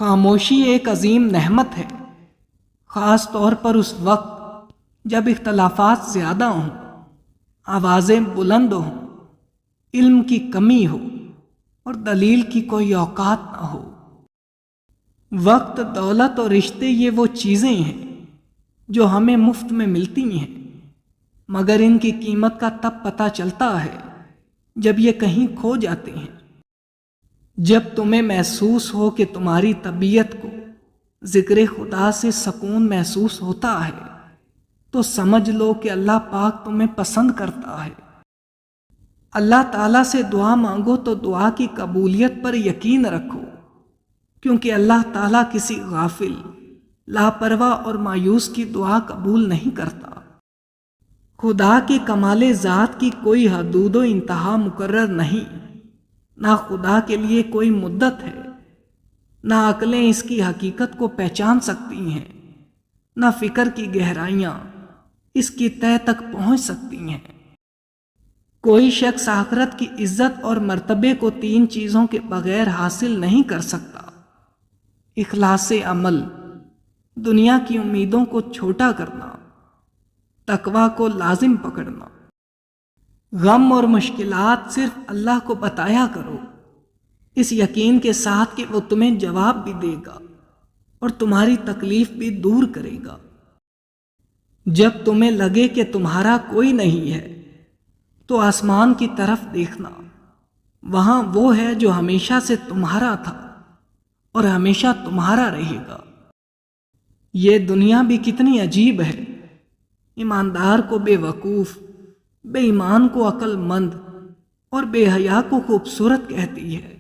خاموشی ایک عظیم نعمت ہے، خاص طور پر اس وقت جب اختلافات زیادہ ہوں، آوازیں بلند ہوں، علم کی کمی ہو اور دلیل کی کوئی اوقات نہ ہو۔ وقت، دولت اور رشتے یہ وہ چیزیں ہیں جو ہمیں مفت میں ملتی ہیں، مگر ان کی قیمت کا تب پتہ چلتا ہے جب یہ کہیں کھو جاتے ہیں۔ جب تمہیں محسوس ہو کہ تمہاری طبیعت کو ذکر خدا سے سکون محسوس ہوتا ہے تو سمجھ لو کہ اللہ پاک تمہیں پسند کرتا ہے۔ اللہ تعالیٰ سے دعا مانگو تو دعا کی قبولیت پر یقین رکھو، کیونکہ اللہ تعالیٰ کسی غافل، لاپرواہ اور مایوس کی دعا قبول نہیں کرتا۔ خدا کے کمال ذات کی کوئی حدود و انتہا مقرر نہیں، نہ خدا کے لیے کوئی مدت ہے، نہ عقلیں اس کی حقیقت کو پہچان سکتی ہیں، نہ فکر کی گہرائیاں اس کی تہہ تک پہنچ سکتی ہیں۔ کوئی شخص آخرت کی عزت اور مرتبے کو تین چیزوں کے بغیر حاصل نہیں کر سکتا: اخلاص عمل، دنیا کی امیدوں کو چھوٹا کرنا، تقویٰ کو لازم پکڑنا۔ غم اور مشکلات صرف اللہ کو بتایا کرو، اس یقین کے ساتھ کہ وہ تمہیں جواب بھی دے گا اور تمہاری تکلیف بھی دور کرے گا۔ جب تمہیں لگے کہ تمہارا کوئی نہیں ہے تو آسمان کی طرف دیکھنا، وہاں وہ ہے جو ہمیشہ سے تمہارا تھا اور ہمیشہ تمہارا رہے گا۔ یہ دنیا بھی کتنی عجیب ہے، ایماندار کو بے وقوف، بے ایمان کو عقل مند اور بے حیا کو خوبصورت کہتی ہے۔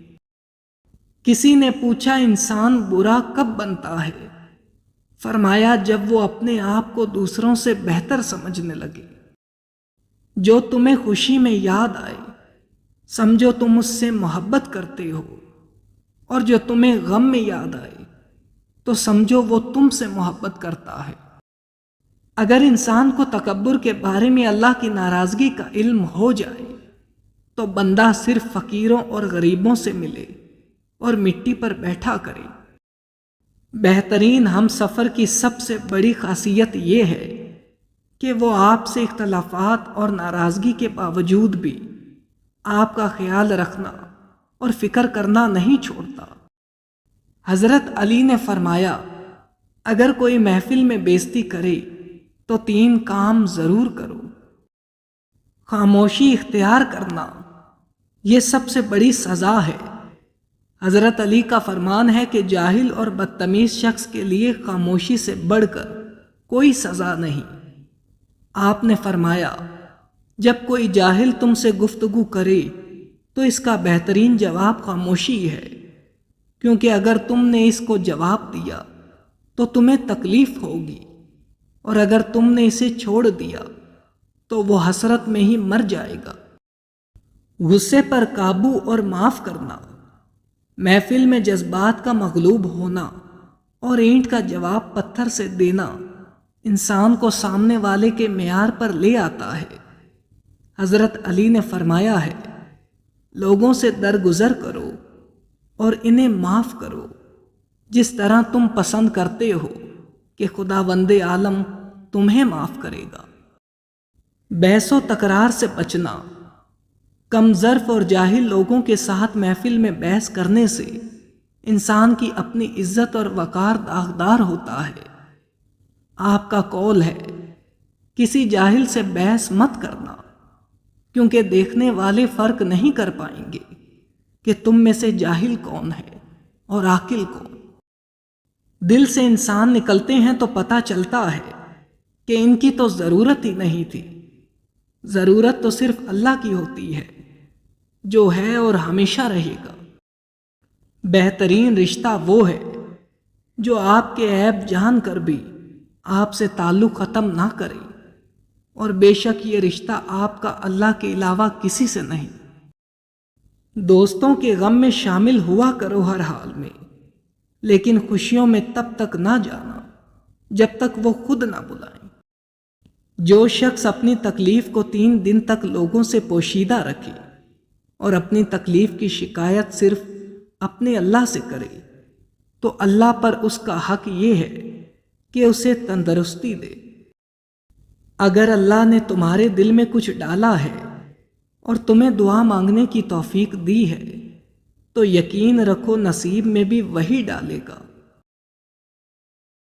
کسی نے پوچھا انسان برا کب بنتا ہے؟ فرمایا جب وہ اپنے آپ کو دوسروں سے بہتر سمجھنے لگے۔ جو تمہیں خوشی میں یاد آئے سمجھو تم اس سے محبت کرتے ہو، اور جو تمہیں غم میں یاد آئے تو سمجھو وہ تم سے محبت کرتا ہے۔ اگر انسان کو تکبر کے بارے میں اللہ کی ناراضگی کا علم ہو جائے تو بندہ صرف فقیروں اور غریبوں سے ملے اور مٹی پر بیٹھا کرے۔ بہترین ہم سفر کی سب سے بڑی خاصیت یہ ہے کہ وہ آپ سے اختلافات اور ناراضگی کے باوجود بھی آپ کا خیال رکھنا اور فکر کرنا نہیں چھوڑتا۔ حضرت علی نے فرمایا، اگر کوئی محفل میں بے عزتی کرے تو تین کام ضرور کرو۔ خاموشی اختیار کرنا، یہ سب سے بڑی سزا ہے۔ حضرت علی کا فرمان ہے کہ جاہل اور بدتمیز شخص کے لیے خاموشی سے بڑھ کر کوئی سزا نہیں۔ آپ نے فرمایا، جب کوئی جاہل تم سے گفتگو کرے تو اس کا بہترین جواب خاموشی ہے، کیونکہ اگر تم نے اس کو جواب دیا تو تمہیں تکلیف ہوگی، اور اگر تم نے اسے چھوڑ دیا تو وہ حسرت میں ہی مر جائے گا۔ غصے پر قابو اور معاف کرنا، محفل میں جذبات کا مغلوب ہونا اور اینٹ کا جواب پتھر سے دینا انسان کو سامنے والے کے معیار پر لے آتا ہے۔ حضرت علی نے فرمایا ہے، لوگوں سے درگزر کرو اور انہیں معاف کرو جس طرح تم پسند کرتے ہو کہ خداوند عالم تمہیں معاف کرے گا۔ بحث و تکرار سے بچنا، کم ظرف اور جاہل لوگوں کے ساتھ محفل میں بحث کرنے سے انسان کی اپنی عزت اور وقار داغدار ہوتا ہے۔ آپ کا قول ہے، کسی جاہل سے بحث مت کرنا، کیونکہ دیکھنے والے فرق نہیں کر پائیں گے کہ تم میں سے جاہل کون ہے اور عاقل کون۔ دل سے انسان نکلتے ہیں تو پتہ چلتا ہے کہ ان کی تو ضرورت ہی نہیں تھی۔ ضرورت تو صرف اللہ کی ہوتی ہے جو ہے اور ہمیشہ رہے گا۔ بہترین رشتہ وہ ہے جو آپ کے عیب جان کر بھی آپ سے تعلق ختم نہ کرے، اور بے شک یہ رشتہ آپ کا اللہ کے علاوہ کسی سے نہیں۔ دوستوں کے غم میں شامل ہوا کرو ہر حال میں، لیکن خوشیوں میں تب تک نہ جانا جب تک وہ خود نہ بلائیں۔ جو شخص اپنی تکلیف کو 3 دن تک لوگوں سے پوشیدہ رکھے اور اپنی تکلیف کی شکایت صرف اپنے اللہ سے کرے تو اللہ پر اس کا حق یہ ہے کہ اسے تندرستی دے۔ اگر اللہ نے تمہارے دل میں کچھ ڈالا ہے اور تمہیں دعا مانگنے کی توفیق دی ہے تو یقین رکھو نصیب میں بھی وہی ڈالے گا۔